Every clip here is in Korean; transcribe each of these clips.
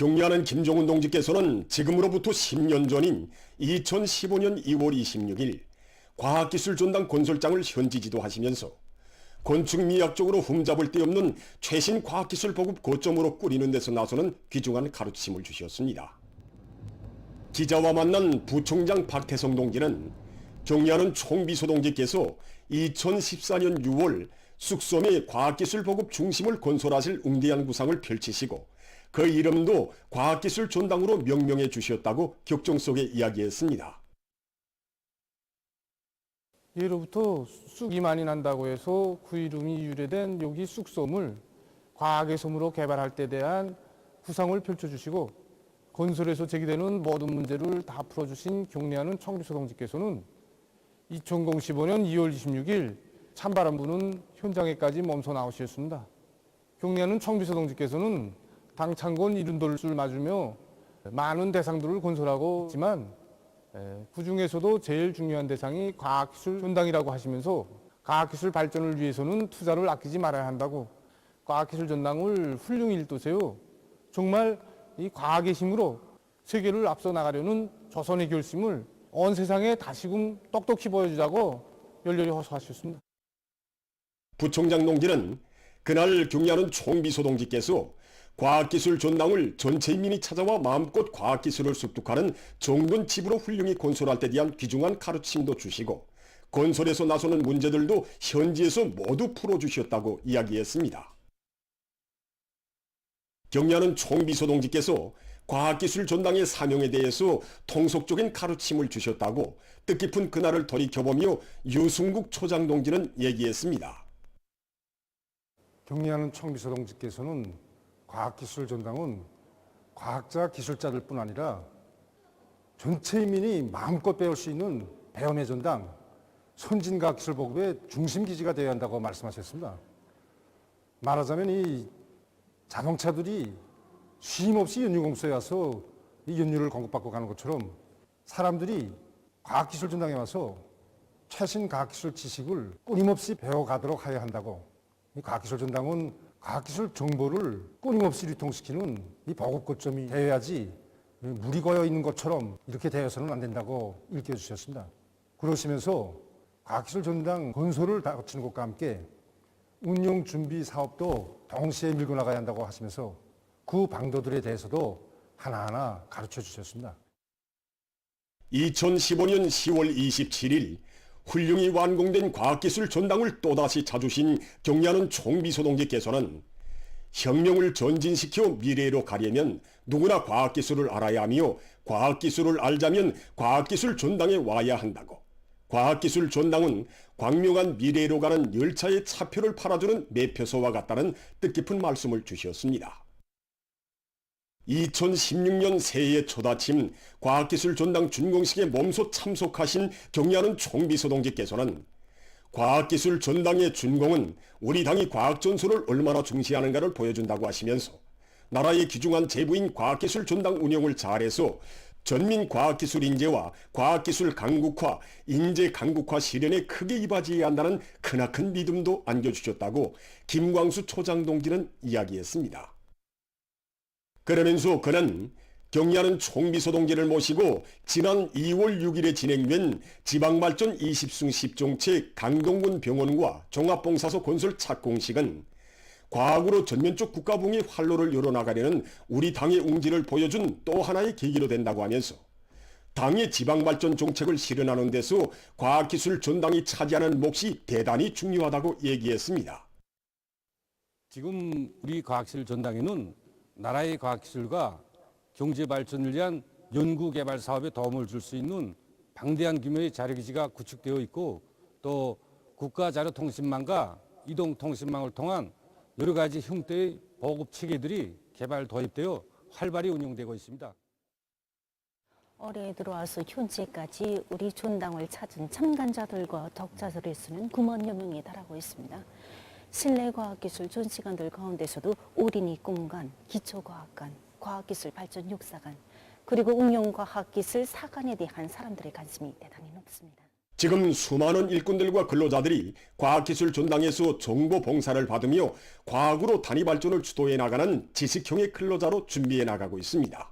경리하는 김종훈 동지께서는 지금으로부터 10년 전인 2015년 2월 26일 과학기술전당 건설장을 현지 지도하시면서 건축미학적으로 흠잡을 데 없는 최신 과학기술 보급 거점으로 꾸리는 데서 나서는 귀중한 가르침을 주셨습니다. 기자와 만난 부총장 박태성 동지는 경리하는 총비서 동지께서 2014년 6월 쑥섬의 과학기술 보급 중심을 건설하실 웅대한 구상을 펼치시고 그 이름도 과학기술 전당으로 명명해 주셨다고 격정 속에 이야기했습니다. 예로부터 쑥이 많이 난다고 해서 그 이름이 유래된 여기 쑥섬을 과학의 섬으로 개발할 때 대한 구상을 펼쳐주시고 건설에서 제기되는 모든 문제를 다 풀어주신 경리하는 총비서 동지께서는 2015년 2월 26일 찬바람 부는 현장에까지 몸소 나오셨습니다. 경리하는 총비서 동지께서는 당 창건 이른돌을 맞으며 많은 대상들을 건설하고 있지만 그 중에서도 제일 중요한 대상이 과학기술 전당이라고 하시면서 과학기술 발전을 위해서는 투자를 아끼지 말아야 한다고 과학기술 전당을 훌륭히 일도세요. 정말 이 과학의 힘으로 세계를 앞서 나가려는 조선의 결심을 온 세상에 다시금 똑똑히 보여주자고 열렬히 호소하셨습니다. 부총장 동지는 그날 경리하는 총비서 동지께서 과학기술 전당을 전체 인민이 찾아와 마음껏 과학기술을 습득하는 정돈 집으로 훌륭히 건설할 때 대한 귀중한 가르침도 주시고 건설에서 나서는 문제들도 현지에서 모두 풀어주셨다고 이야기했습니다. 경리하는 총비서 동지께서 과학기술 전당의 사명에 대해서 통속적인 가르침을 주셨다고 뜻깊은 그날을 돌이켜보며 유승국 초장 동지는 얘기했습니다. 경리하는 총비서 동지께서는 과학기술 전당은 과학자, 기술자들 뿐 아니라 전체 인민이 마음껏 배울 수 있는 배움의 전당, 선진과학기술 보급의 중심기지가 되어야 한다고 말씀하셨습니다. 말하자면 이 자동차들이 쉼 없이 연유공소에 와서 이 연유를 공급받고 가는 것처럼 사람들이 과학기술 전당에 와서 최신 과학기술 지식을 끊임없이 배워가도록 하여야 한다고. 이 과학기술 전당은 과학기술 정보를 끊임없이 유통시키는 이 보급 거점이 되어야지 물이 고여 있는 것처럼 이렇게 되어서는 안 된다고 일깨워주셨습니다. 그러시면서 과학기술 전당 건설을 거치는 것과 함께 운영 준비 사업도 동시에 밀고 나가야 한다고 하시면서 그 방도들에 대해서도 하나하나 가르쳐 주셨습니다. 2015년 10월 27일 훌륭히 완공된 과학기술 전당을 또다시 찾으신 경리하는 총비서 동지께서는 혁명을 전진시켜 미래로 가려면 누구나 과학기술을 알아야 하며 과학기술을 알자면 과학기술 전당에 와야 한다고 과학기술 전당은 광명한 미래로 가는 열차의 차표를 팔아주는 매표소와 같다는 뜻깊은 말씀을 주셨습니다. 2016년 새해 초다침 과학기술 전당 준공식에 몸소 참석하신 경리하는 총비서 동지께서는 과학기술 전당의 준공은 우리 당이 과학전술을 얼마나 중시하는가를 보여준다고 하시면서 나라의 귀중한 재부인 과학기술 전당 운영을 잘해서 전민 과학기술 인재와 과학기술 강국화, 인재 강국화 실현에 크게 이바지해야 한다는 크나큰 믿음도 안겨주셨다고 김광수 초장 동지는 이야기했습니다. 그러면서 그는 경리하는 총비서 동지를 모시고 지난 2월 6일에 진행된 지방발전 20승 10종책 강동군 병원과 종합봉사소 건설 착공식은 과학으로 전면적 국가붕의 활로를 열어나가려는 우리 당의 웅지를 보여준 또 하나의 계기로 된다고 하면서 당의 지방발전 정책을 실현하는 데서 과학기술 전당이 차지하는 몫이 대단히 중요하다고 얘기했습니다. 지금 우리 과학기술 전당에는 나라의 과학기술과 경제발전을 위한 연구개발 사업에 도움을 줄 수 있는 방대한 규모의 자료기지가 구축되어 있고 또 국가자료통신망과 이동통신망을 통한 여러 가지 형태의 보급 체계들이 개발 도입되어 활발히 운영되고 있습니다. 올해 들어와서 현재까지 우리 전당을 찾은 참관자들과 독자들의 수는 9만여 명에 달하고 있습니다. 실내과학기술 전시관들 가운데서도 어린이 꿈관, 기초과학관, 과학기술 발전 역사관, 그리고 응용과학기술 사관에 대한 사람들의 관심이 대단히 높습니다. 지금 수많은 일꾼들과 근로자들이 과학기술 전당에서 정보 봉사를 받으며 과학으로 단위 발전을 주도해 나가는 지식형의 근로자로 준비해 나가고 있습니다.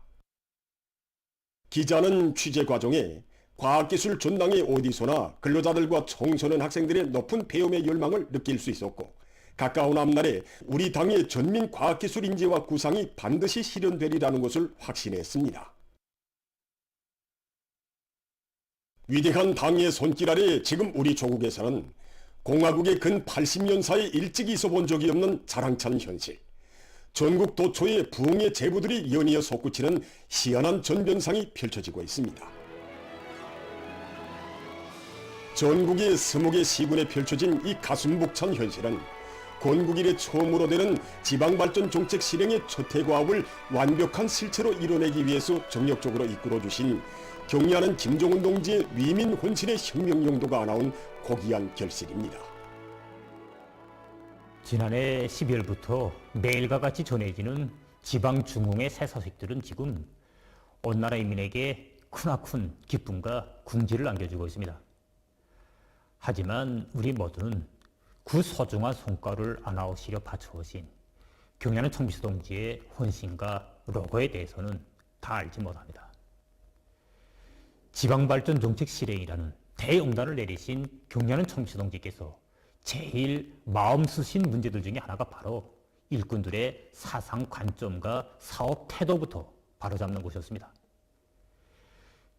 기자는 취재 과정에 과학기술 전당의 어디서나 근로자들과 청소년 학생들의 높은 배움의 열망을 느낄 수 있었고, 가까운 앞날에 우리 당의 전민 과학기술 인재와 구상이 반드시 실현되리라는 것을 확신했습니다. 위대한 당의 손길 아래 지금 우리 조국에서는 공화국의 근 80년 사이 일찍 있어본 적이 없는 자랑찬 현실, 전국 도처의 부흥의 제부들이 연이어 솟구치는 희한한 전변상이 펼쳐지고 있습니다. 전국의 20개 시군에 펼쳐진 이 가슴 벅찬 현실은 건국 이래 처음으로 되는 지방발전 정책 실행의 첫 해과업을 완벽한 실체로 이뤄내기 위해서 정력적으로 이끌어주신 경리하는 김정은 동지의 위민 혼신의 혁명 용도가 나온 고귀한 결실입니다. 지난해 12월부터 매일과 같이 전해지는 지방 중흥의 새 소식들은 지금 온 나라 인민에게 크나큰 기쁨과 궁지를 안겨주고 있습니다. 하지만 우리 모두는 그 소중한 성과를 안아오시려 바쳐오신 경리하는 청비서 동지의 헌신과 로고에 대해서는 다 알지 못합니다. 지방발전 정책 실행이라는 대응단을 내리신 경리하는 청비서 동지께서 제일 마음 쓰신 문제들 중에 하나가 바로 일꾼들의 사상 관점과 사업 태도부터 바로잡는 것이었습니다.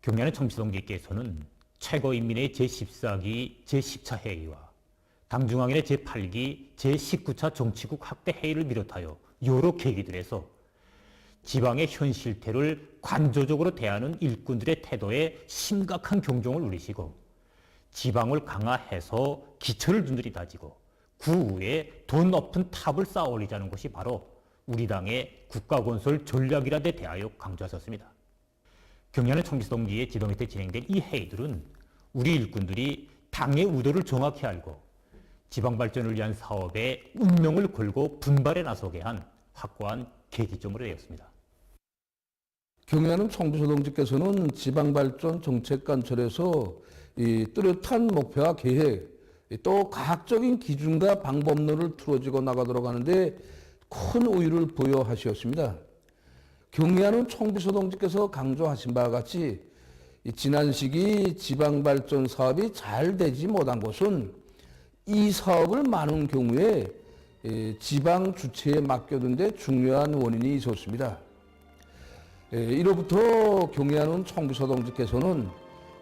경리하는 청비서 동지께서는 최고인민의 제14기 제10차 회의와 당중앙일의 제8기 제19차 정치국 확대 회의를 비롯하여 여러 계기들에서 지방의 현실태를 관조적으로 대하는 일꾼들의 태도에 심각한 경종을 울리시고 지방을 강화해서 기초를 든든히 다지고 그 위에 더 높은 탑을 쌓아 올리자는 것이 바로 우리 당의 국가건설 전략이라 데 대하여 강조하셨습니다. 경리하는 청비서 동지의 지도 밑에 진행된 이 회의들은 우리 일꾼들이 당의 의도를 정확히 알고 지방발전을 위한 사업에 운명을 걸고 분발에 나서게 한 확고한 계기점으로 되었습니다. 경리하는 청비서 동지께서는 지방발전 정책 관철에서 이 뚜렷한 목표와 계획, 또 과학적인 기준과 방법론을 틀어지고 나가도록 하는데 큰 우위를 부여하셨습니다. 경리하는 청비서 동지께서 강조하신 바와 같이 지난 시기 지방발전 사업이 잘 되지 못한 것은 이 사업을 많은 경우에 지방 주체에 맡겨둔 데 중요한 원인이 있었습니다. 이로부터 경리하는 청비서 동지께서는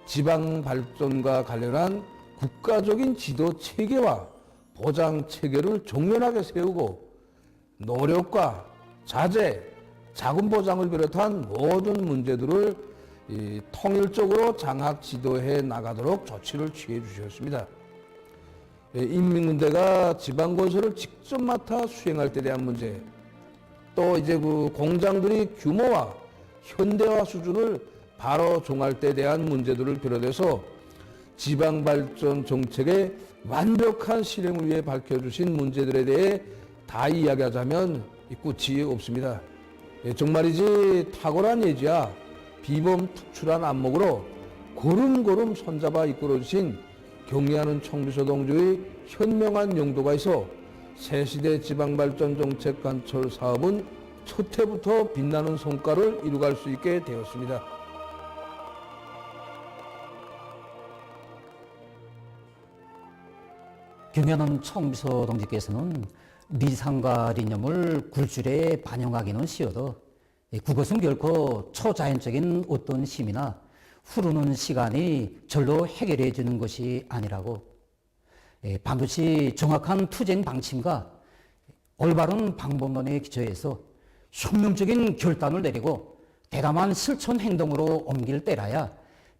지방 발전과 관련한 국가적인 지도 체계와 보장 체계를 정면하게 세우고 노력과 자재, 자금 보장을 비롯한 모든 문제들을 통일적으로 장악 지도해 나가도록 조치를 취해 주셨습니다. 인민군대가 지방건설을 직접 맡아 수행할 때 대한 문제, 또 이제 그 공장들이 규모와 현대화 수준을 바로 정할 때 대한 문제들을 비롯해서 지방발전 정책의 완벽한 실행을 위해 밝혀주신 문제들에 대해 다 이야기하자면 끝이 없습니다. 정말이지 탁월한 예지와 비범 특출한 안목으로 걸음걸음 손잡아 이끌어주신 경리하는 청비서 동지의 현명한 용도가 있어 새시대 지방발전 정책 관철 사업은 첫 해부터 빛나는 성과를 이루갈 수 있게 되었습니다. 경리하는 청비서 동지께서는 리상과 리념을 굴줄에 반영하기는 쉬워도 그것은 결코 초자연적인 어떤 힘이나 흐르는 시간이 절로 해결해 주는 것이 아니라고 반드시 정확한 투쟁 방침과 올바른 방법론에 기초해서 혁명적인 결단을 내리고 대담한 실천 행동으로 옮길 때라야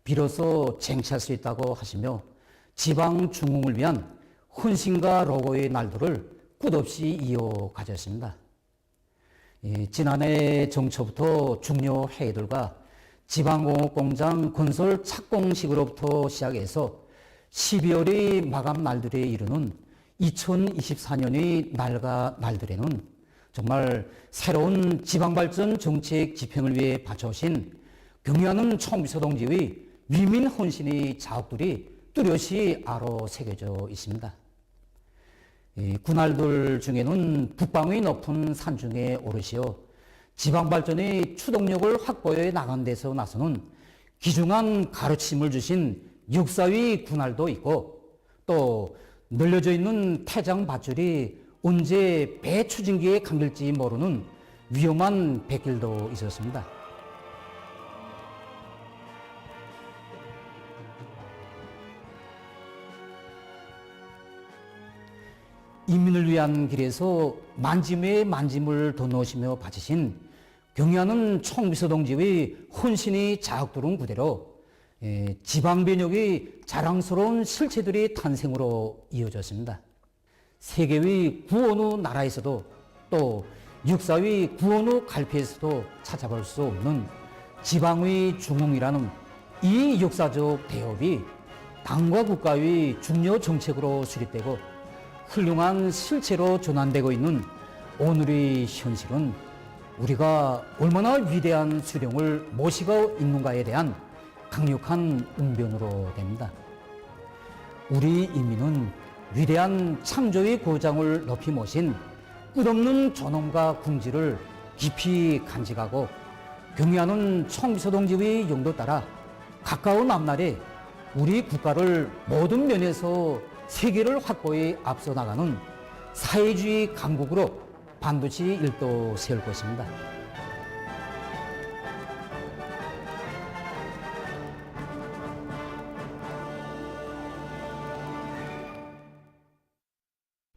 비로소 쟁취할 수 있다고 하시며 지방 중흥을 위한 헌신과 로고의 날들을 끝없이 이어가졌습니다. 지난해 정초부터 중요 회의들과 지방공업공장 건설 착공식으로부터 시작해서 12월의 마감 날들에 이르는 2024년의 날들에는 정말 새로운 지방발전 정책 집행을 위해 바쳐오신 경리하는 청비서 동지의 위민 헌신의 자업들이 뚜렷이 아로 새겨져 있습니다. 이 군할들 중에는 북방의 높은 산중에 오르시어 지방발전의 추동력을 확보해 나간 데서 나서는 귀중한 가르침을 주신 육사위 군할도 있고, 또 늘려져 있는 태장 밧줄이 언제 배 추진기에 감길지 모르는 위험한 백길도 있었습니다. 인민을 위한 길에서 만짐에 만짐을 더 넣으시며 바치신 경의하는 총비서 동지의 헌신이 자극도른 그대로 지방변혁의 자랑스러운 실체들이 탄생으로 이어졌습니다. 세계의 구원의 나라에서도 또 육사의 구원의 갈피에서도 찾아볼 수 없는 지방의 중흥이라는 이 역사적 대업이 당과 국가의 중요 정책으로 수립되고 훌륭한 실체로 전환되고 있는 오늘의 현실은 우리가 얼마나 위대한 수령을 모시고 있는가에 대한 강력한 웅변으로 됩니다. 우리 인민은 위대한 창조의 고장을 높이 모신 끝없는 존엄과 궁지를 깊이 간직하고 경의하는 총비서 동지의 용도 따라 가까운 앞날에 우리 국가를 모든 면에서 세계를 확보해 앞서 나가는 사회주의 강국으로 반드시 일도 세울 것입니다.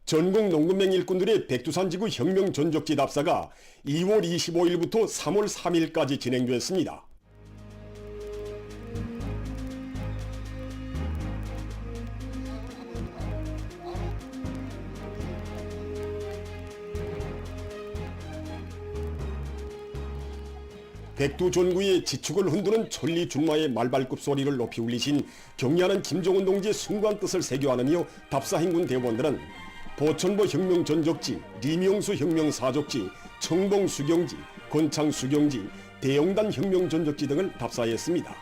전국 농군맹 일꾼들의 백두산지구 혁명 전적지 답사가 2월 25일부터 3월 3일까지 진행됐습니다. 백두전구의 지축을 흔드는 천리준마의 말발굽 소리를 높이 울리신 경의하는 김정은 동지의 숭고한 뜻을 세교하느며 답사행군 대원들은 보천보 혁명 전적지, 리명수 혁명 사족지, 청봉 수경지, 건창 수경지, 대영단 혁명 전적지 등을 답사했습니다.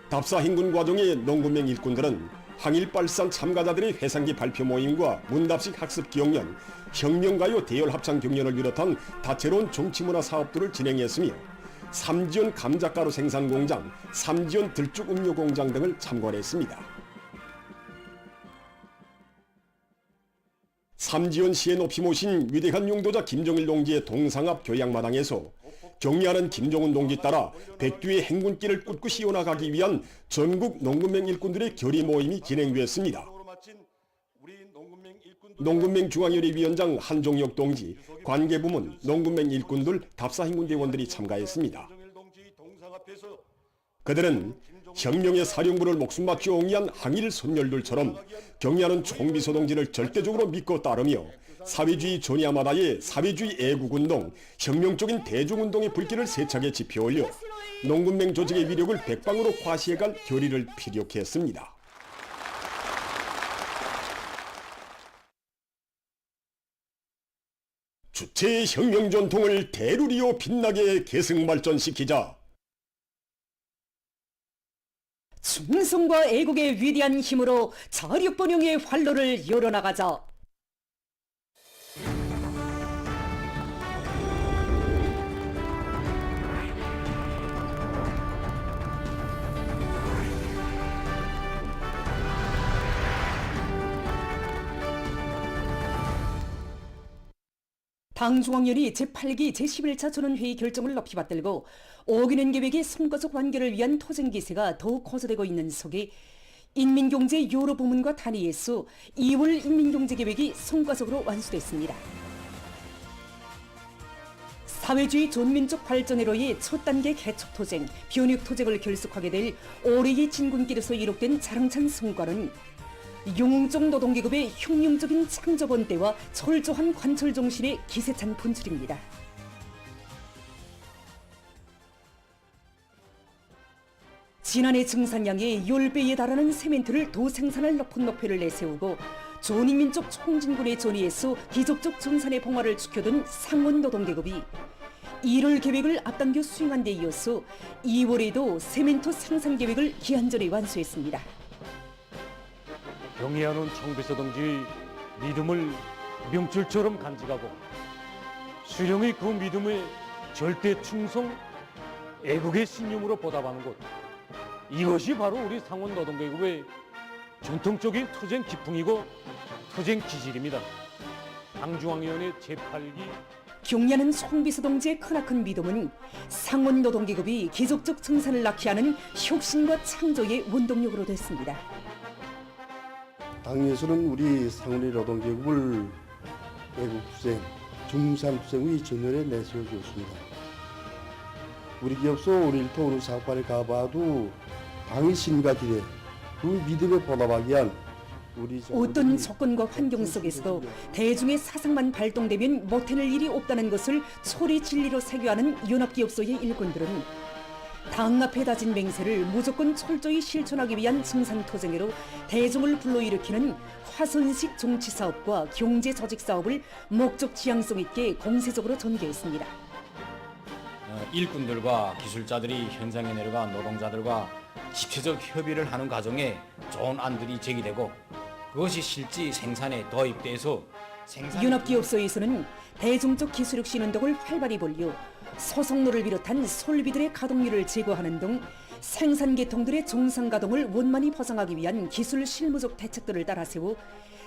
답사행군 과정에 농군맹 일꾼들은 항일발산 참가자들의 회상기 발표 모임과 문답식 학습 기억연, 혁명가요 대열 합창 경연을 비롯한 다채로운 정치문화 사업들을 진행했으며 삼지연 감자가루 생산 공장, 삼지연 들쭉 음료 공장 등을 참관했습니다. 삼지연시에 높이 모신 위대한 용도자 김정일 동지의 동상 앞 교양마당에서 경의하는 김정은 동지 따라 백두의 행군길을 꿋꿋이 이어나가기 위한 전국 농군맹 일꾼들의 결의 모임이 진행됐습니다. 농군맹 중앙위원회 위원장 한종혁 동지, 관계부문, 농군맹 일꾼들, 답사행군 대원들이 참가했습니다. 그들은 혁명의 사령부를 목숨 바쳐 옹이한 항일 선열들처럼 경의하는 총비서 동지를 절대적으로 믿고 따르며 사회주의 전야마다의 사회주의 애국운동, 혁명적인 대중운동의 불길을 세차게 지펴올려 농군맹 조직의 위력을 백방으로 과시해갈 결의를 피력했습니다. 주체의 혁명 전통을 대루리오 빛나게 계승발전시키자. 충성과 애국의 위대한 힘으로 자력번영의 활로를 열어나가자. 당중앙위원회 제8기 제11차 전원회의 결정을 높이 받들고 어기는 계획의 성과적 완결을 위한 토쟁 기세가 더욱 고조되고 있는 속에 인민경제 여러 부문과 단위에서 2월 인민경제계획이 성과적으로 완수됐습니다. 사회주의 전민족 발전회로의 첫 단계 개척토쟁, 변혁토쟁을 결속하게 될 올해의 진군길에서 이룩된 자랑찬 성과는 영웅적 노동계급의 혁명적인 창조번대와 철저한 관철 정신의 기세찬 본출입니다. 지난해 증산량의 10배에 달하는 세멘트를 도 생산할 높은 목표를 내세우고 전인민족 총진군의 전의에서 기적적 증산의 봉화를 지켜둔 상원 노동계급이 1월 계획을 앞당겨 수행한 데 이어서 2월에도 세멘토 생산 계획을 기한전에 완수했습니다. 경의하는 청비서 동지의 믿음을 명줄처럼 간직하고 수령의 그 믿음에 절대 충성, 애국의 신념으로 보답하는 것. 이것이 바로 우리 상원 노동계급의 전통적인 투쟁 기풍이고 투쟁 기질입니다. 당중앙위원회 제8기 경례하는 송비서 동지의 크나큰 믿음은 상원 노동계급이 계속적 생산을 낳게 하는 혁신과 창조의 원동력으로 됐습니다. 당에서는 우리 상원의 노동계급을 애국투쟁, 중산투쟁의 전열에 내세워주었습니다. 우리 기업소 우리 일터 어느 사업관에 가봐도 당의 신과 기대, 그 믿음에 보답하기 위한 우리 어떤 조건과 환경 속에서도 대중의 사상만 발동되면 못해낼 일이 없다는 것을 소리 진리로 새겨하는 연합기업소의 일꾼들은 당 앞에 다진 맹세를 무조건 철저히 실천하기 위한 증산투쟁으로 대중을 불러일으키는 화선식 정치사업과 경제조직사업을 목적 지향성 있게 공세적으로 전개했습니다. 일꾼들과 기술자들이 현장에 내려가 노동자들과 집체적 협의를 하는 과정에 좋은 안들이 제기되고 그것이 실제 생산에 도입돼서 연합기업소에서는 대중적 기술혁신 운동을 활발히 벌여 소속노를 비롯한 솔비들의 가동률을 제고하는 등 생산 계통들의 정상 가동을 원만히 보장하기 위한 기술 실무적 대책들을 따라 세워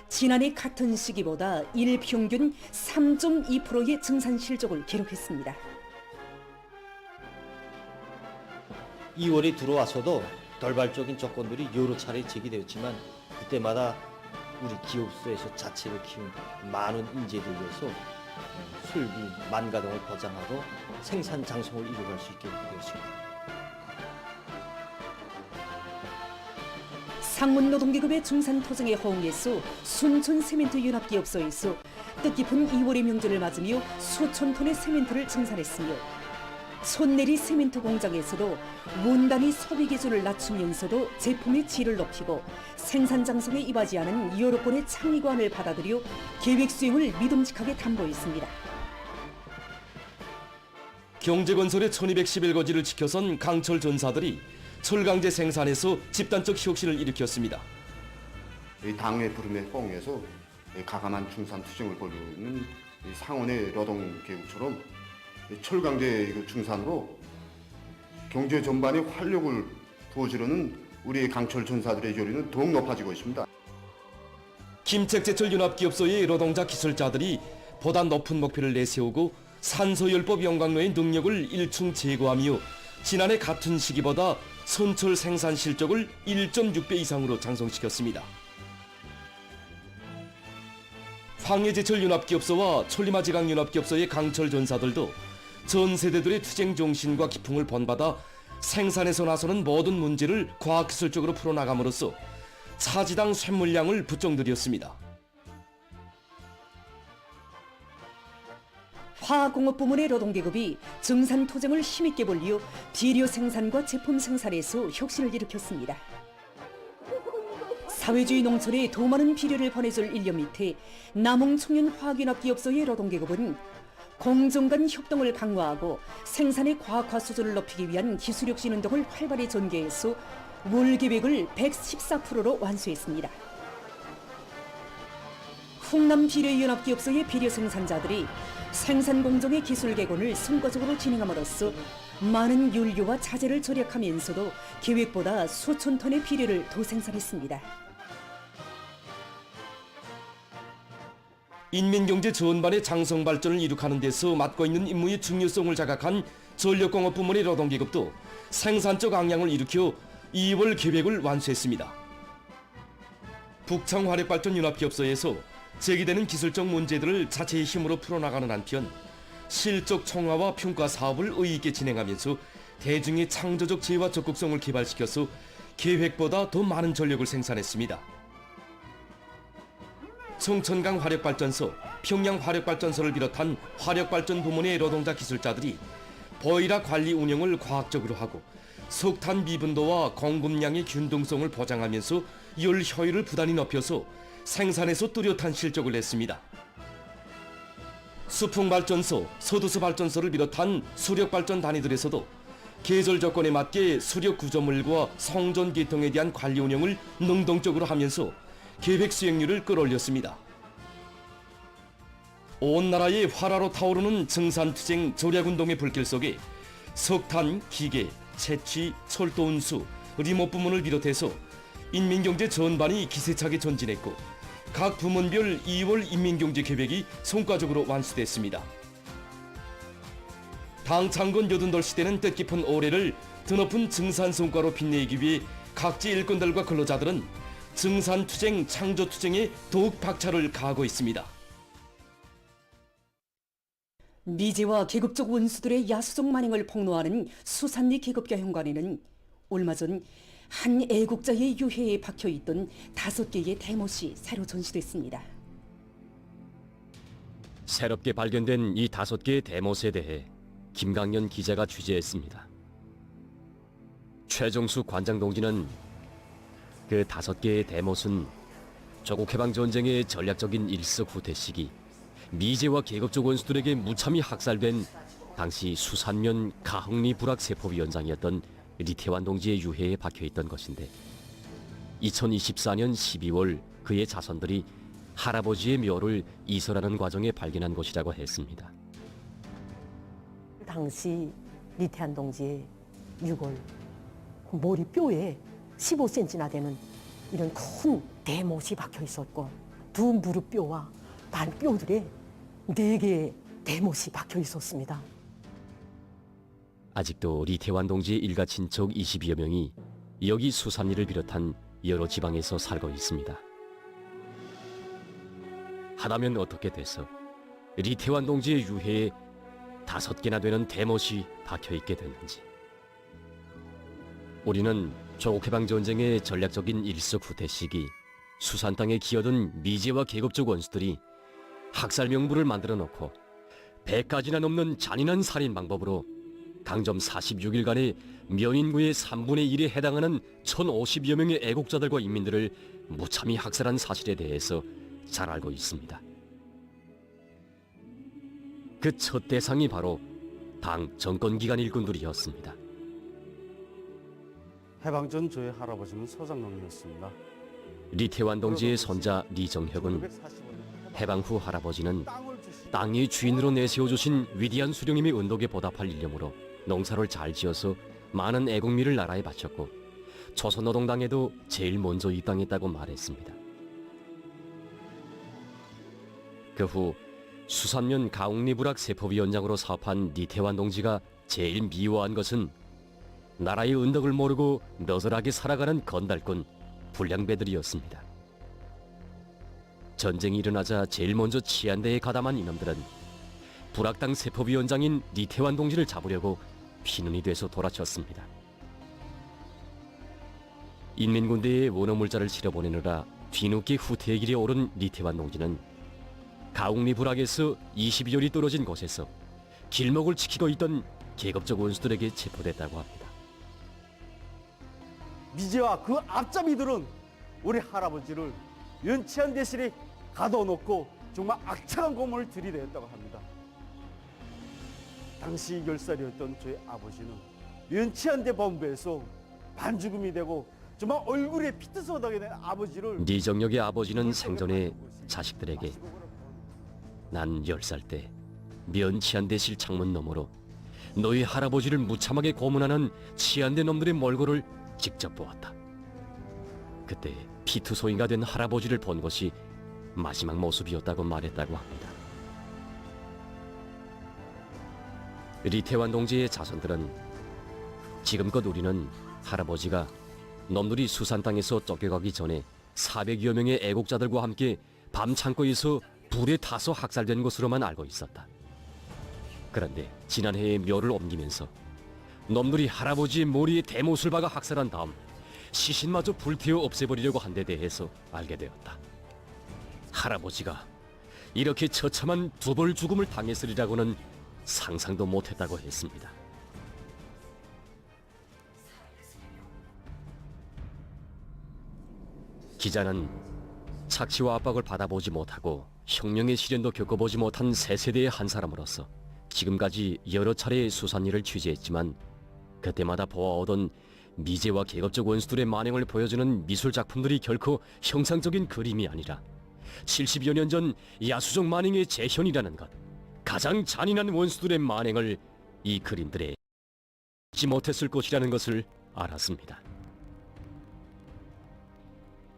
지난해 같은 시기보다 일평균 3.2%의 증산 실적을 기록했습니다. 2월이 들어와서도 돌발적인 조건들이 여러 차례 제기되었지만 그때마다 우리 기업소에서 자체를 키운 많은 인재들 위해서 설비 만가동을 보장하고 생산 장성을 이루어갈 수 있게 되었습니다. 상문 노동계급의 중산토쟁에 호응해서 순천 세멘트 연합기업소에서 뜻깊은 2월의 명절을 맞으며 수천 톤의 세멘트를 증산했으며 손내리 세멘트 공장에서도 원단위 소비 기준을 낮추면서도 제품의 질을 높이고 생산 장성에 이바지하는 여러 건의 창의관을 받아들여 계획 수행을 믿음직하게 담보했습니다. 경제건설의 1211거지를 지켜선 강철 전사들이 철강제 생산에서 집단적 혁신을 일으켰습니다. 당의 부름에 호응해서 가감한 중산투쟁을 벌이는 상원의 노동계급처럼 철강제 중산으로 경제 전반에 활력을 부어주려는 우리 강철 전사들의 결의는 더욱 높아지고 있습니다. 김책제철 연합기업소의 노동자 기술자들이 보다 높은 목표를 내세우고 산소열법 영광로의 능력을 일충 제고하며 지난해 같은 시기보다 선철 생산 실적을 1.6배 이상으로 장성시켰습니다. 황해제철 연합기업소와 천리마지강 연합기업소의 강철 전사들도 전 세대들의 투쟁 정신과 기풍을 본받아 생산에서 나서는 모든 문제를 과학기술적으로 풀어나감으로써 차지당 쇳물량을 부쩍 늘렸습니다. 화학공업 부문의 노동계급이 증산토쟁을 힘있게 벌려 비료 생산과 제품 생산에서 혁신을 일으켰습니다. 사회주의 농촌에 더 많은 비료를 보내줄 일념 밑에 남홍청년화학연합기업소의 노동계급은 공정 간 협동을 강화하고 생산의 과학화 수준을 높이기 위한 기술혁신 운동을 활발히 전개해서 월 계획을 114%로 완수했습니다. 흥남 비료연합기업소의 비료 생산자들이 생산 공정의 기술 개선을 성과적으로 진행함으로써 많은 윤료와 자재를 절약하면서도 계획보다 수천 톤의 비료를 더 생산했습니다. 인민경제 전반의 장성 발전을 이룩하는 데서 맡고 있는 임무의 중요성을 자각한 전력공업 부문의 노동계급도 생산적 악량을 일으켜 2월 계획을 완수했습니다. 북창화력발전연합기업소에서 제기되는 기술적 문제들을 자체의 힘으로 풀어나가는 한편 실적 총화와 평가 사업을 의의 있게 진행하면서 대중의 창조적 재와 적극성을 개발시켜서 계획보다 더 많은 전력을 생산했습니다. 청천강 화력발전소, 평양 화력발전소를 비롯한 화력발전 부문의 노동자 기술자들이 보일화 관리 운영을 과학적으로 하고 석탄 미분도와 공급량의 균등성을 보장하면서 열 효율을 부단히 높여서 생산에서 뚜렷한 실적을 냈습니다. 수풍발전소, 서두수발전소를 비롯한 수력발전 단위들에서도 계절 조건에 맞게 수력 구조물과 성전 계통에 대한 관리 운영을 능동적으로 하면서 계획 수행률을 끌어올렸습니다. 온 나라에 활화로 타오르는 증산투쟁 절약운동의 불길 속에 석탄, 기계, 채취, 철도 운수, 리모트 부문을 비롯해서 인민경제 전반이 기세차게 전진했고 각 부문별 2월 인민경제계획이 성과적으로 완수됐습니다. 당 창건 88시대는 뜻깊은 올해를 드높은 증산 성과로 빛내기 위해 각지 일꾼들과 근로자들은 증산투쟁, 창조투쟁에 더욱 박차를 가하고 있습니다. 미제와 계급적 원수들의 야수적 만행을 폭로하는 수산리 계급가 현관에는 얼마 전 한 애국자의 유해에 박혀있던 5개의 대못이 새로 전시됐습니다. 새롭게 발견된 이 5개의 대못에 대해 김강연 기자가 취재했습니다. 최정수 관장 동지는 그 5개의 대못은 조국해방전쟁의 전략적인 일석후퇴 시기 미제와 계급적 원수들에게 무참히 학살된 당시 수산면 가흥리 불악 세포위원장이었던 리태환 동지의 유해에 박혀있던 것인데 2024년 12월 그의 자손들이 할아버지의 묘를 이설하는 과정에 발견한 것이라고 했습니다. 당시 리태환 동지의 유골 머리뼈에 15cm나 되는 이런 큰 대못이 박혀 있었고 두 무릎뼈와 발뼈들에 4개의 대못이 박혀 있었습니다. 아직도 리태환 동지의 일가 친척 20여 명이 여기 수산리를 비롯한 여러 지방에서 살고 있습니다. 하다면 어떻게 돼서 리태환 동지의 유해에 5개나 되는 대못이 박혀있게 됐는지. 우리는 조국해방전쟁의 전략적인 일석후퇴 시기 수산 땅에 기어든 미제와 계급적 원수들이 학살 명부를 만들어 놓고 100가지나 넘는 잔인한 살인 방법으로 강점 46일간의 면인구의 3분의 1에 해당하는 1050여 명의 애국자들과 인민들을 무참히 학살한 사실에 대해서 잘 알고 있습니다. 그 첫 대상이 바로 당 정권기관 일꾼들이었습니다. 해방전 저의 할아버지는 서장농이었습니다. 리태환 동지의 손자 리정혁은 해방 후 할아버지는 땅의 주인으로 내세워주신 위대한 수령님의 은덕에 보답할 일념으로 농사를 잘 지어서 많은 애국미를 나라에 바쳤고 조선노동당에도 제일 먼저 입당했다고 말했습니다. 그 후 수산면 가흥리불악 세포위원장으로 사업한 리태환 동지가 제일 미워한 것은 나라의 은덕을 모르고 너덜하게 살아가는 건달꾼 불량배들이었습니다. 전쟁이 일어나자 제일 먼저 치안대에 가담한 이놈들은 불악당 세포위원장인 리태환 동지를 잡으려고 피눈이 돼서 돌아쳤습니다. 인민군대에 원어물자를 실어보내느라 뒤늦게 후퇴의 길에 오른 리태환 동지는 가흥리 불악에서 20여리 떨어진 곳에서 길목을 지키고 있던 계급적 원수들에게 체포됐다고 합니다. 미제와 그 앞잡이들은 우리 할아버지를 연치한 대실에 가둬놓고 정말 악착한 고문을 들이대었다고 합니다. 당시 10살이었던 저희 아버지는 연치한대 본부에서 반죽음이 되고 정말 얼굴에 피트서덕이 된 아버지를 리정혁의 아버지는 생전에 자식들에게 난 10살 때 면치안대실 창문 너머로 너희 할아버지를 무참하게 고문하는 치안대 놈들의 몰골을 직접 보았다. 그때 피투소인가 된 할아버지를 본 것이 마지막 모습이었다고 말했다고 합니다. 리태환 동지의 자손들은 지금껏 우리는 할아버지가 놈들이 수산 땅에서 쫓겨가기 전에 400여 명의 애국자들과 함께 밤 창고에서 불에 타서 학살된 것으로만 알고 있었다. 그런데 지난해에 묘를 옮기면서 놈들이 할아버지의 머리에 대못을 박아 학살한 다음 시신마저 불태워 없애버리려고 한 데 대해서 알게 되었다. 할아버지가 이렇게 처참한 두벌 죽음을 당했으리라고는 상상도 못했다고 했습니다. 기자는 착취와 압박을 받아보지 못하고 혁명의 시련도 겪어보지 못한 새 세대의 한 사람으로서 지금까지 여러 차례 수산일을 취재했지만 그때마다 보아오던 미제와 계급적 원수들의 만행을 보여주는 미술 작품들이 결코 형상적인 그림이 아니라 70여 년 전 야수적 만행의 재현이라는 것, 가장 잔인한 원수들의 만행을 이 그림들에 잊지 못했을 것이라는 것을 알았습니다.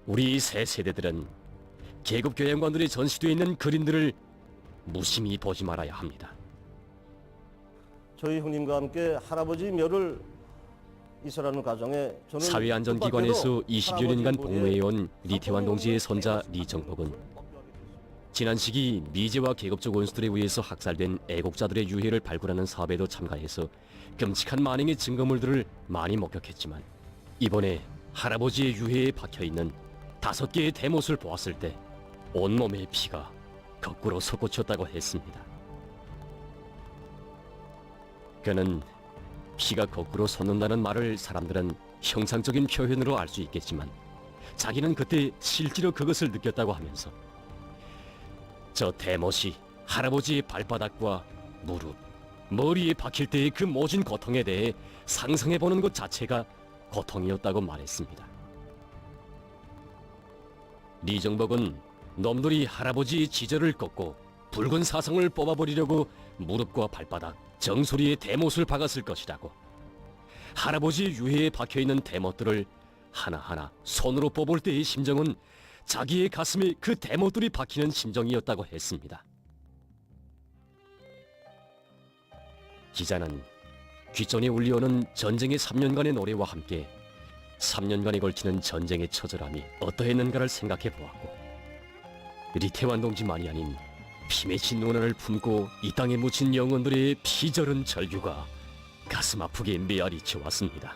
우리 새 세대들은 계급 교양관들의 전시되어 있는 그림들을 무심히 보지 말아야 합니다. 저희 형님과 함께 할아버지 묘를 이설하는 과정에 저는 사회안전기관에서 20여 년간 복무해온 리태환 동지의 손자 리정복은 지난 시기 미제와 계급적 원수들에 의해서 학살된 애국자들의 유해를 발굴하는 사업에도 참가해서 끔찍한 만행의 증거물들을 많이 목격했지만 이번에 할아버지의 유해에 박혀있는 5개의 대못을 보았을 때 온몸의 피가 거꾸로 솟구쳤다고 했습니다. 그는 피가 거꾸로 솟는다는 말을 사람들은 형상적인 표현으로 알 수 있겠지만 자기는 그때 실제로 그것을 느꼈다고 하면서 저 대못이 할아버지의 발바닥과 무릎, 머리에 박힐 때의 그 모진 고통에 대해 상상해보는 것 자체가 고통이었다고 말했습니다. 리정복은 놈들이 할아버지의 지절을 꺾고 붉은 사성을 뽑아버리려고 무릎과 발바닥, 정수리에 대못을 박았을 것이라고, 할아버지의 유해에 박혀있는 대못들을 하나하나 손으로 뽑을 때의 심정은 자기의 가슴에 그 대못들이 박히는 심정이었다고 했습니다. 기자는 귓전에 울려오는 전쟁의 3년간의 노래와 함께 3년간에 걸치는 전쟁의 처절함이 어떠했는가를 생각해 보았고, 리태환 동지만이 아닌 피 맺힌 원한을 품고 이 땅에 묻힌 영혼들의 피절은 절규가 가슴 아프게 메아리쳐 왔습니다.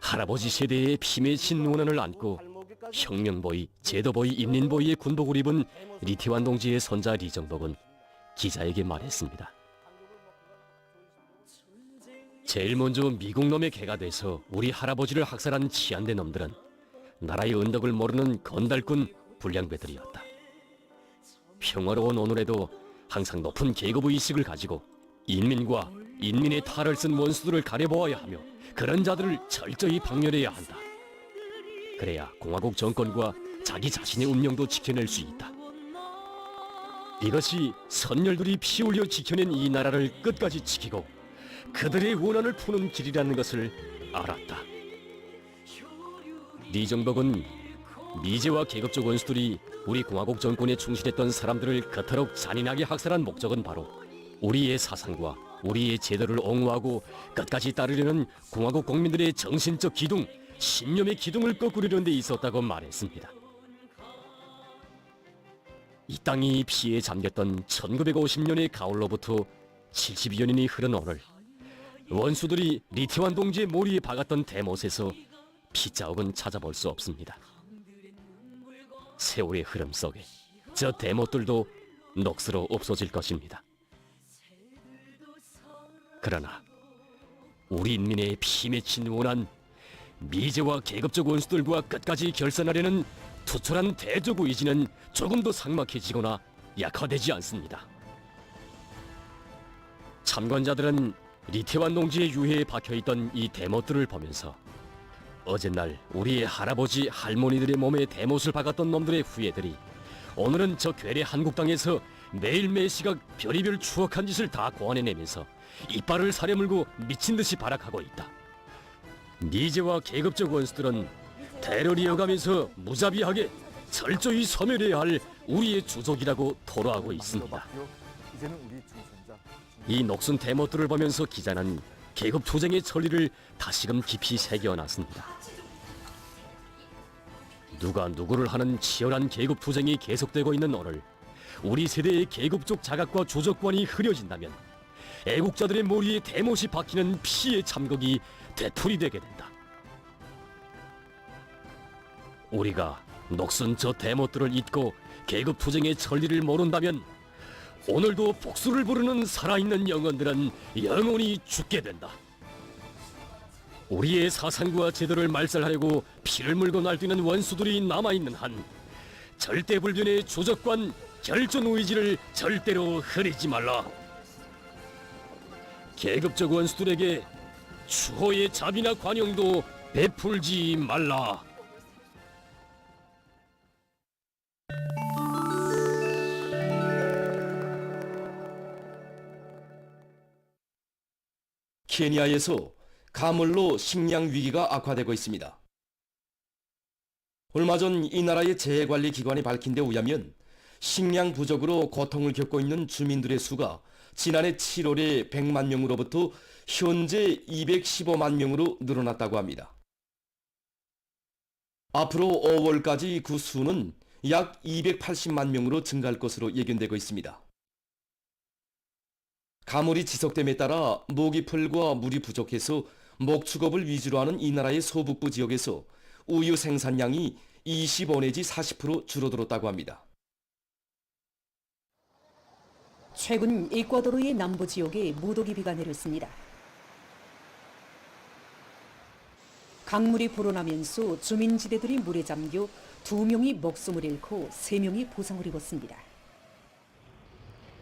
할아버지 세대의 피 맺힌 원한을 안고 혁명보위, 제도보위, 인민보위의 군복을 입은 리태환 동지의 손자 리정복은 기자에게 말했습니다. 제일 먼저 미국 놈의 개가 돼서 우리 할아버지를 학살한 치안대 놈들은 나라의 언덕을 모르는 건달꾼 불량배들이었다. 평화로운 오늘에도 항상 높은 계급의식을 가지고 인민과 인민의 탈을 쓴 원수들을 가려보아야 하며 그런 자들을 철저히 박멸해야 한다. 그래야 공화국 정권과 자기 자신의 운명도 지켜낼 수 있다. 이것이 선열들이 피 흘려 지켜낸 이 나라를 끝까지 지키고 그들의 원한을 푸는 길이라는 것을 알았다. 리정복은 미제와 계급적 원수들이 우리 공화국 정권에 충실했던 사람들을 그토록 잔인하게 학살한 목적은 바로 우리의 사상과 우리의 제도를 옹호하고 끝까지 따르려는 공화국 국민들의 정신적 기둥, 신념의 기둥을 거꾸리는 데 있었다고 말했습니다. 이 땅이 피에 잠겼던 1950년의 가을로부터 70여 년이 흐른 오늘, 원수들이 리태환 동지의 머리에 박았던 대못에서 피자국은 찾아볼 수 없습니다. 세월의 흐름 속에 저 대못들도 녹슬어 없어질 것입니다. 그러나 우리 인민의 피 맺힌 원한, 미제와 계급적 원수들과 끝까지 결산하려는 투철한 대적 의지는 조금도 삭막해지거나 약화되지 않습니다. 참관자들은 리태환 동지의 유해에 박혀있던 이 대못들을 보면서 어젯날 우리의 할아버지 할머니들의 몸에 대못을 박았던 놈들의 후예들이 오늘은 저 괴뢰 한국 땅에서 매일매일 시각 별의별 추억한 짓을 다 고안해내면서 이빨을 사려물고 미친듯이 발악하고 있다. 미제와 계급적 원수들은 대를 이어가면서 무자비하게 철저히 소멸해야 할 우리의 주족이라고 토로하고 있습니다. 이 녹슨 대못들을 보면서 기자는 계급 투쟁의 천리를 다시금 깊이 새겨놨습니다. 누가 누구를 하는 치열한 계급 투쟁이 계속되고 있는 오늘, 우리 세대의 계급적 자각과 조적관이 흐려진다면 애국자들의 머리에 대못이 박히는 피의 참극이 되풀이되게 된다. 우리가 녹슨 저 대못들을 잊고 계급 투쟁의 천리를 모른다면 오늘도 복수를 부르는 살아있는 영혼들은 영원히 죽게 된다. 우리의 사상과 제도를 말살하려고 피를 물고 날뛰는 원수들이 남아있는 한 절대불변의 조적관 결전 의지를 절대로 흐리지 말라. 계급적 원수들에게 추호의 자비나 관용도 베풀지 말라. 케니아에서 가물로 식량 위기가 악화되고 있습니다. 얼마 전 이 나라의 재해관리기관이 밝힌 데 의하면 식량 부족으로 고통을 겪고 있는 주민들의 수가 지난해 7월에 100만 명으로부터 현재 215만 명으로 늘어났다고 합니다. 앞으로 5월까지 그 수는 약 280만 명으로 증가할 것으로 예견되고 있습니다. 가물이 지속됨에 따라 모기풀과 물이 부족해서 목축업을 위주로 하는 이 나라의 서북부 지역에서 우유 생산량이 25 내지 40% 줄어들었다고 합니다. 최근 에콰도르의 남부 지역에 무더기비가 내렸습니다. 강물이 불어나면서 주민지대들이 물에 잠겨 2명이 목숨을 잃고 3명이 부상을 입었습니다.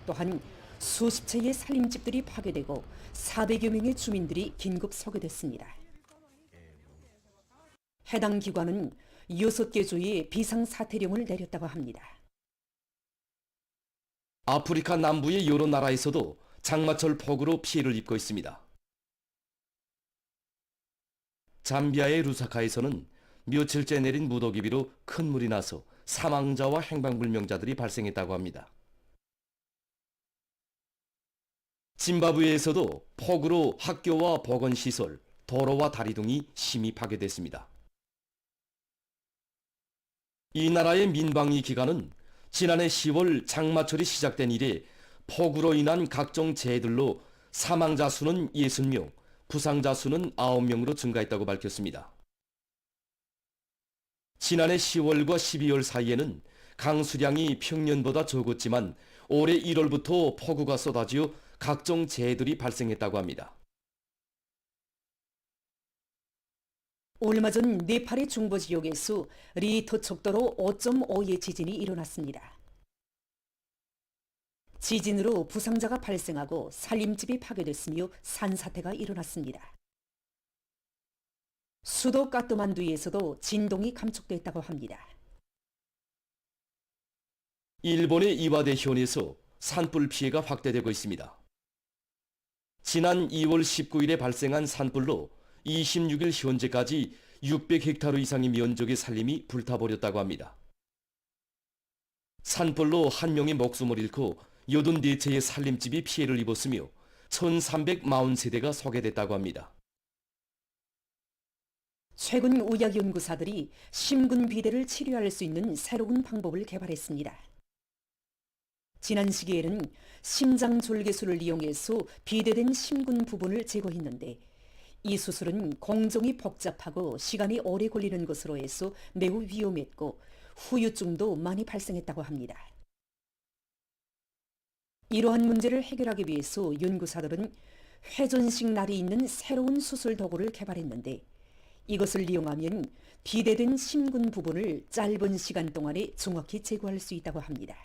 또한 수십 채의 살림집들이 파괴되고 400여 명의 주민들이 긴급 소개됐습니다. 해당 기관은 6개 주에 비상사태령을 내렸다고 합니다. 아프리카 남부의 여러 나라에서도 장마철 폭우로 피해를 입고 있습니다. 잠비아의 루사카에서는 며칠째 내린 무더기비로 큰 물이 나서 사망자와 행방불명자들이 발생했다고 합니다. 짐바브웨에서도 폭우로 학교와 보건시설, 도로와 다리 등이 심히 파괴됐습니다. 이 나라의 민방위 기관은 지난해 10월 장마철이 시작된 이래 폭우로 인한 각종 재해들로 사망자 수는 60명, 부상자 수는 9명으로 증가했다고 밝혔습니다. 지난해 10월과 12월 사이에는 강수량이 평년보다 적었지만 올해 1월부터 폭우가 쏟아지어 각종 재해들이 발생했다고 합니다. 얼마 전 네팔의 중부 지역에서 리히터 척도로 5.5의 지진이 일어났습니다. 지진으로 부상자가 발생하고 살림집이 파괴됐으며 산사태가 일어났습니다. 수도 까트만두에서도 진동이 감축됐다고 합니다. 일본의 이와데 현에서 산불 피해가 확대되고 있습니다. 지난 2월 19일에 발생한 산불로 26일 현재까지 600헥타르 이상의 면적의 산림이 불타버렸다고 합니다. 산불로 한 명의 목숨을 잃고 84채의 산림집이 피해를 입었으며 1340세대가 소개됐다고 합니다. 최근 의학연구사들이 심근 비대를 치료할 수 있는 새로운 방법을 개발했습니다. 지난 시기에는 심장 졸개술을 이용해서 비대된 심근 부분을 제거했는데 이 수술은 공정이 복잡하고 시간이 오래 걸리는 것으로 해서 매우 위험했고 후유증도 많이 발생했다고 합니다. 이러한 문제를 해결하기 위해서 연구사들은 회전식 날이 있는 새로운 수술 도구를 개발했는데 이것을 이용하면 비대된 심근 부분을 짧은 시간 동안에 정확히 제거할 수 있다고 합니다.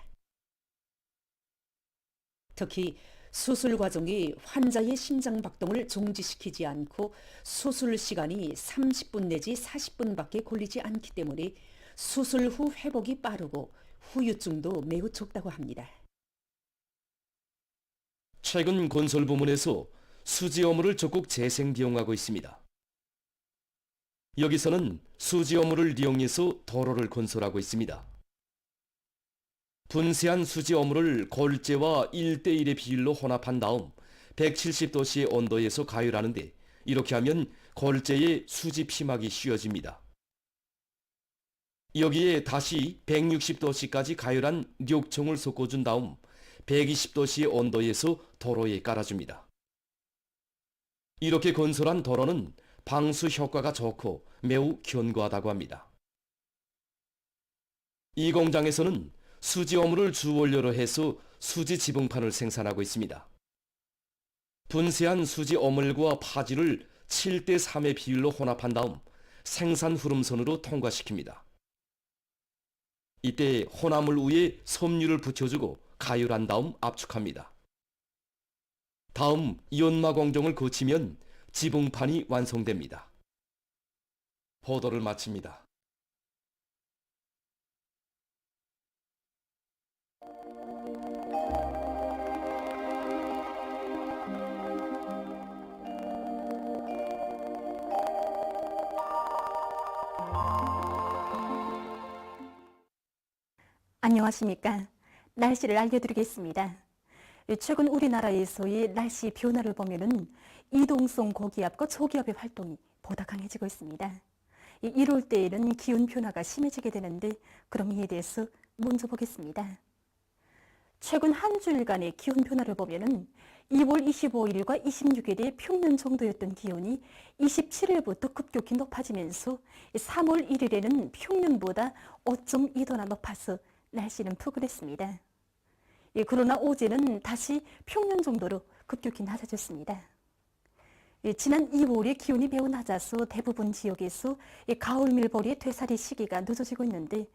특히 수술 과정이 환자의 심장 박동을 정지시키지 않고 수술 시간이 30분 내지 40분밖에 걸리지 않기 때문에 수술 후 회복이 빠르고 후유증도 매우 적다고 합니다. 최근 건설 부문에서 수지 어물을 적극 재생 비용하고 있습니다. 여기서는 수지 어물을 이용해서 도로를 건설하고 있습니다. 분쇄한 수지 어물을 골재와 1:1의 비율로 혼합한 다음 170도씨의 온도에서 가열하는데 이렇게 하면 골재에 수지 피막이 씌워집니다. 여기에 다시 160도씨까지 가열한 緑청을 섞어준 다음 120도씨의 온도에서 도로에 깔아줍니다. 이렇게 건설한 도로는 방수 효과가 좋고 매우 견고하다고 합니다. 이 공장에서는 수지 어물을 주원료로 해서 수지 지붕판을 생산하고 있습니다. 분쇄한 수지 어물과 파지를 7:3의 비율로 혼합한 다음 생산 후름선으로 통과시킵니다. 이때 혼합물 위에 섬유를 붙여주고 가열한 다음 압축합니다. 다음 연마 공정을 거치면 지붕판이 완성됩니다. 보도를 마칩니다. 안녕하십니까. 날씨를 알려드리겠습니다. 최근 우리나라에서의 날씨 변화를 보면은 이동성 고기압과 초기압의 활동이 보다 강해지고 있습니다. 이럴 때에는 기온 변화가 심해지게 되는데 그럼 이에 대해서 먼저 보겠습니다. 최근 한 주일간의 기온 변화를 보면은 2월 25일과 26일의 평년 정도였던 기온이 27일부터 급격히 높아지면서 3월 1일에는 평년보다 5.2도나 높아서 날씨는 푸근했습니다. 그러나 어제는 다시 평년 정도로 급격히 낮아졌습니다. 지난 2월에 기온이 매우 낮아서 대부분 지역에서 가을밀보리의 되살이 시기가 늦어지고 있는데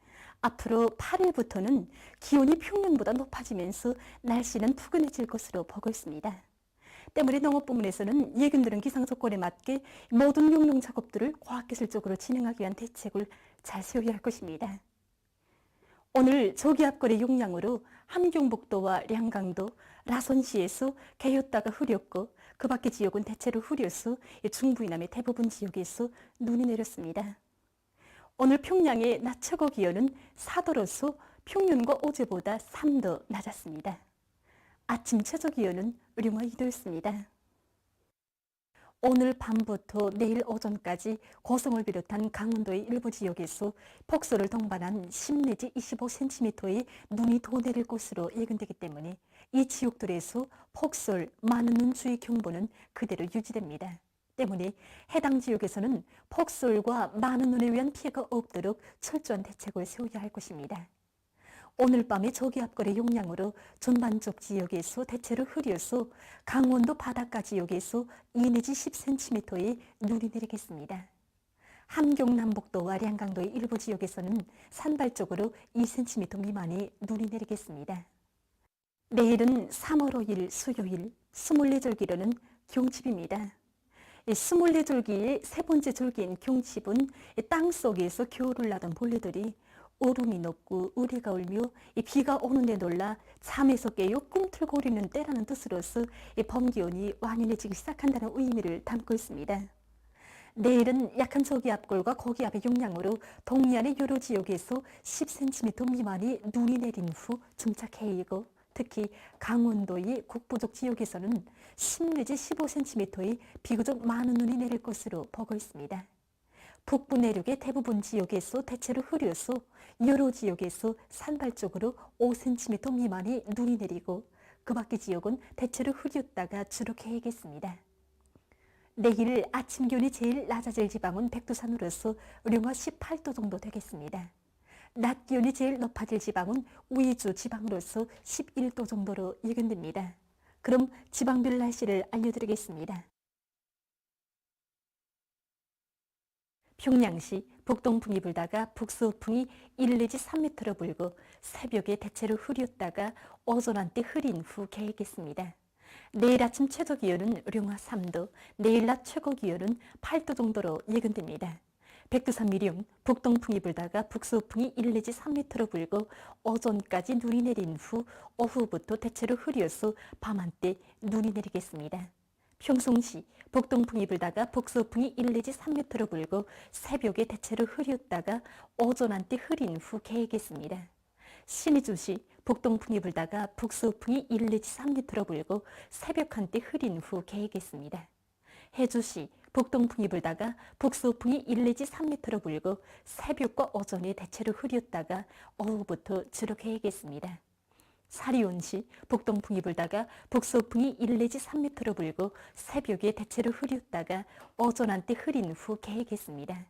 앞으로 8일부터는 기온이 평년보다 높아지면서 날씨는 푸근해질 것으로 보고 있습니다. 때문에 농업부문에서는 예금 들은 기상조건에 맞게 모든 용농 작업들을 과학기술적으로 진행하기 위한 대책을 잘 세워야 할 것입니다. 오늘 저기압거리 용량으로 함경북도와 량강도, 라선시에서 개였다가 흐렸고 그 밖의 지역은 대체로 흐려서 중부 이남의 대부분 지역에서 눈이 내렸습니다. 오늘 평양의 낮 최고 기온은 4도로서 평년과 어제보다 3도 낮았습니다. 아침 최저 기온은 령화 2도였습니다. 오늘 밤부터 내일 오전까지 고성을 비롯한 강원도의 일부 지역에서 폭설을 동반한 10 내지 25cm의 눈이 더 내릴 것으로 예견되기 때문에 이 지역들에서 폭설, 많은 눈 주의 경보는 그대로 유지됩니다. 때문에 해당 지역에서는 폭설과 많은 눈에 의한 피해가 없도록 철저한 대책을 세워야 할 것입니다. 오늘 밤에 저기압거리 용량으로 전반적 지역에서 대체로 흐려서 강원도 바닷가 지역에서 2 내지 10cm의 눈이 내리겠습니다. 함경남북도와 량강도의 일부 지역에서는 산발적으로 2cm 미만의 눈이 내리겠습니다. 내일은 3월 5일 수요일 24절기로는 경칩입니다. 24절기의 세 번째 절기인 경칩은 땅속에서 겨울을 나던 벌레들이 얼음이 녹고 우레가 울며 비가 오는 데 놀라 잠에서 깨어 꿈틀거리는 때라는 뜻으로서 봄 기온이 완연해지기 시작한다는 의미를 담고 있습니다. 내일은 약한 저기압골과 고기압의 영향으로 동해안의 여러 지역에서 10cm 미만의 눈이 내린 후 중차해이고 특히 강원도의 국부족 지역에서는 10 내지 15cm의 비교적 많은 눈이 내릴 것으로 보고 있습니다. 북부 내륙의 대부분 지역에서 대체로 흐려서 여러 지역에서 산발적으로 5cm 미만의 눈이 내리고 그 밖의 지역은 대체로 흐렸다가 주로 개겠습니다. 내일 아침 기온이 제일 낮아질 지방은 백두산으로서 령화 18도 정도 되겠습니다. 낮 기온이 제일 높아질 지방은 위주 지방으로서 11도 정도로 예견됩니다. 그럼 지방별 날씨를 알려드리겠습니다. 평양시 북동풍이 불다가 북서풍이 1 내지 3m로 불고 새벽에 대체로 흐렸다가 오전 한때 흐린 후 개겠습니다. 내일 아침 최저 기온은 령화 3도, 내일 낮 최고 기온은 8도 정도로 예견됩니다. 백두산 미령 북동풍이 불다가 북서풍이 1 내지 3m로 불고 오전까지 눈이 내린 후 오후부터 대체로 흐려서 밤 한때 눈이 내리겠습니다. 평송시 북동풍이 불다가 북서풍이 1 내지 3m로 불고 새벽에 대체로 흐렸다가 오전 한때 흐린 후 개겠습니다. 신의주시 북동풍이 불다가 북서풍이 1 내지 3m로 불고 새벽 한때 흐린 후 개겠습니다. 해주시 북동풍이 불다가 북서풍이 1 내지 3m로 불고 새벽과 오전에 대체로 흐렸다가 오후부터 주로 개겠습니다. 사리온시 북동풍이 불다가 북서풍이 1 내지 3m로 불고 새벽에 대체로 흐렸다가 오전 한때 흐린 후 개겠습니다.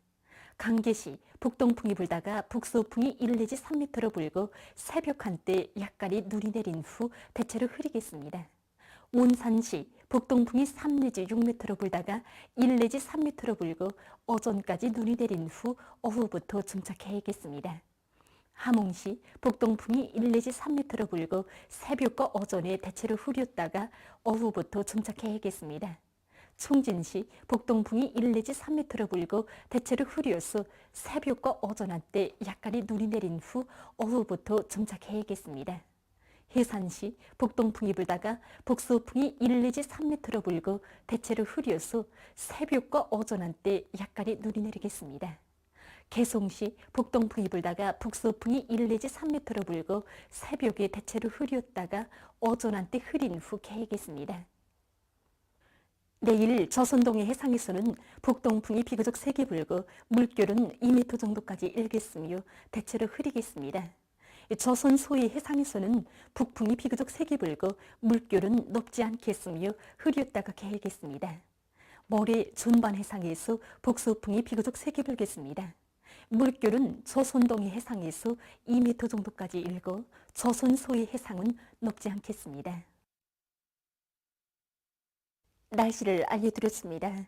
강계시 북동풍이 불다가 북서풍이 1 내지 3m로 불고 새벽 한때 약간의 눈이 내린 후 대체로 흐리겠습니다. 온산시 북동풍이 3 내지 6m로 불다가 1 내지 3m로 불고 오전까지 눈이 내린 후 오후부터 점차 개겠습니다. 함흥시 북동풍이 1 내지 3m로 불고 새벽과 오전에 대체로 흐렸다가 오후부터 정착해야겠습니다. 충진시 북동풍이 1 내지 3m로 불고 대체로 흐려서 새벽과 오전 한때 약간의 눈이 내린 후 오후부터 정착해야겠습니다. 해산시 북동풍이 불다가 북서풍이 1 내지 3m로 불고 대체로 흐려서 새벽과 오전 한때 약간의 눈이 내리겠습니다. 개송시 북동풍이 불다가 북서풍이 1 내지 3m로 불고 새벽에 대체로 흐렸다가 오전 한때 흐린 후 개겠습니다. 내일 조선동해 해상에서는 북동풍이 비교적 세게 불고 물결은 2m 정도까지 일겠으며 대체로 흐리겠습니다. 조선 소해 해상에서는 북풍이 비교적 세게 불고 물결은 높지 않겠으며 흐렸다가 개겠습니다. 모레 전반 해상에서 북서풍이 비교적 세게 불겠습니다. 물결은 조선동해 해상에서 2m 정도까지 일고 조선 소해 해상은 높지 않겠습니다. 날씨를 알려드렸습니다.